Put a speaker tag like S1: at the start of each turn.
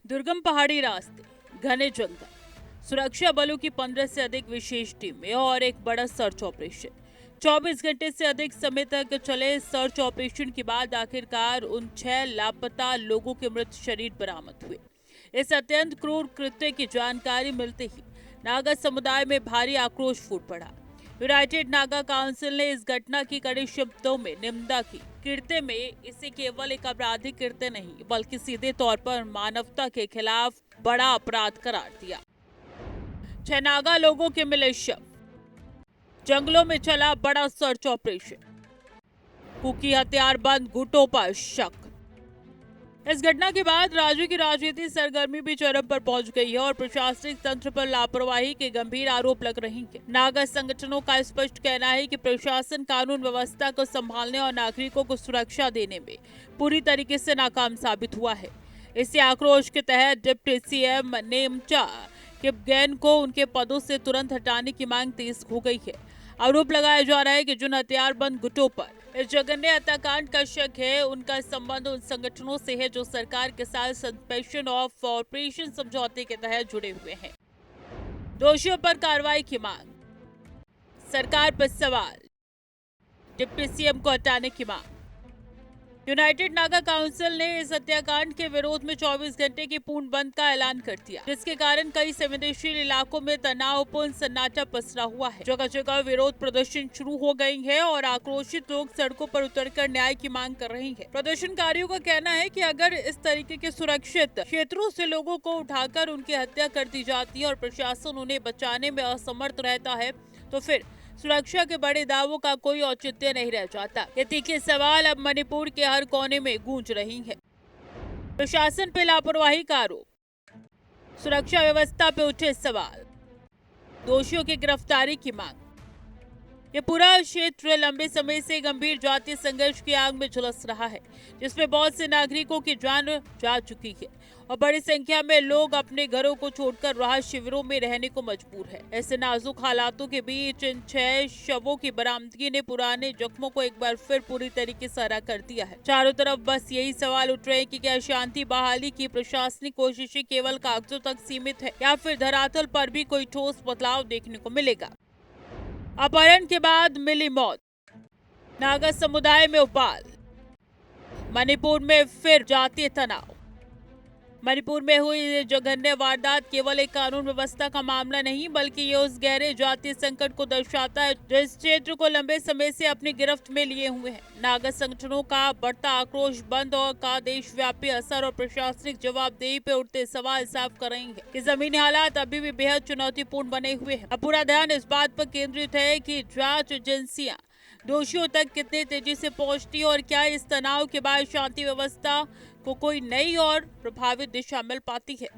S1: दुर्गम पहाड़ी रास्ते, घने जंगल, सुरक्षा बलों की 15 से अधिक विशेष टीमें और एक बड़ा सर्च ऑपरेशन। 24 घंटे से अधिक समय तक चले सर्च ऑपरेशन के बाद आखिरकार उन 6 लापता लोगों के मृत शरीर बरामद हुए। इस अत्यंत क्रूर कृत्य की जानकारी मिलते ही नागा समुदाय में भारी आक्रोश फूट पड़ा। यूनाइटेड नागा काउंसिल ने इस घटना की कड़े शब्दों में निंदा की। कृत्य में इसे केवल एक आपराधिक कृत्य नहीं बल्कि सीधे तौर पर मानवता के खिलाफ बड़ा अपराध करार दिया। 6 नागा लोगों के मिले शव, जंगलों में चला बड़ा सर्च ऑपरेशन, कुकी हथियारबंद गुटों पर शक। इस घटना के बाद राज्य की राजनीति सरगर्मी भी चरम पर पहुंच गई है और प्रशासनिक तंत्र पर लापरवाही के गंभीर आरोप लग रहे हैं। नागा संगठनों का स्पष्ट कहना है कि प्रशासन कानून व्यवस्था को संभालने और नागरिकों को सुरक्षा देने में पूरी तरीके से नाकाम साबित हुआ है। इसी आक्रोश के तहत डिप्टी सीएम नेमचा किपगेन को उनके पदों से तुरंत हटाने की मांग तेज हो गई है। आरोप लगाया जा रहा है कि जिन हथियारबंद गुटों पर इस जघन्य हत्याकांड का शक है, उनका संबंध उन संगठनों से है जो सरकार के साथ सस्पेंशन ऑफ ऑपरेशन समझौते के तहत जुड़े हुए हैं। दोषियों पर कार्रवाई की मांग, सरकार पर सवाल, डिप्टी सीएम को हटाने की मांग। यूनाइटेड नागा काउंसिल ने इस हत्याकांड के विरोध में 24 घंटे की पूर्ण बंद का ऐलान कर दिया, जिसके कारण कई संवेदनशील इलाकों में तनावपूर्ण सन्नाटा पसरा हुआ है। जगह जगह विरोध प्रदर्शन शुरू हो गए हैं और आक्रोशित लोग सड़कों पर उतरकर न्याय की मांग कर रहे हैं। प्रदर्शनकारियों का कहना है कि अगर इस तरीके के सुरक्षित क्षेत्रों से लोगों को उठाकर उनकी हत्या कर दी जाती है और प्रशासन उन्हें बचाने में असमर्थ रहता है, तो फिर सुरक्षा के बड़े दावों का कोई औचित्य नहीं रह जाता। ये तीखे सवाल अब मणिपुर के हर कोने में गूंज रही हैं। प्रशासन पे लापरवाही का आरोप, सुरक्षा व्यवस्था पे उठे सवाल, दोषियों की गिरफ्तारी की मांग। ये पूरा क्षेत्र लंबे समय से गंभीर जातीय संघर्ष की आग में झुलस रहा है, जिसमें बहुत से नागरिकों की जान जा चुकी है और बड़ी संख्या में लोग अपने घरों को छोड़कर राहत शिविरों में रहने को मजबूर है। ऐसे नाजुक हालातों के बीच इन 6 शवों की बरामदगी ने पुराने जख्मों को एक बार फिर पूरी तरीके से हरा कर दिया है। चारों तरफ बस यही सवाल उठ रहे हैं कि क्या शांति बहाली की प्रशासनिक कोशिशें केवल कागजों तक सीमित है या फिर धरातल पर भी कोई ठोस बदलाव देखने को मिलेगा। अपहरण के बाद मिली मौत, नागा समुदाय में उबाल, मणिपुर में फिर जातीय तनाव। मणिपुर में हुई जघन्य वारदात केवल एक कानून व्यवस्था का मामला नहीं बल्कि ये उस गहरे जातीय संकट को दर्शाता है जो इस क्षेत्र को लंबे समय से अपनी गिरफ्त में लिए हुए हैं। नागा संगठनों का बढ़ता आक्रोश बंद और का देशव्यापी असर और प्रशासनिक जवाबदेही पे उठते सवाल साफ कर रहे हैं कि जमीनी हालात अभी भी बेहद चुनौतीपूर्ण बने हुए हैं। अब पूरा ध्यान इस बात पर केंद्रित है कि जांच एजेंसियां दोषियों तक कितने तेजी से पहुंचती और क्या इस तनाव के बाद शांति व्यवस्था को कोई नई और प्रभावित दिशा मिल पाती है।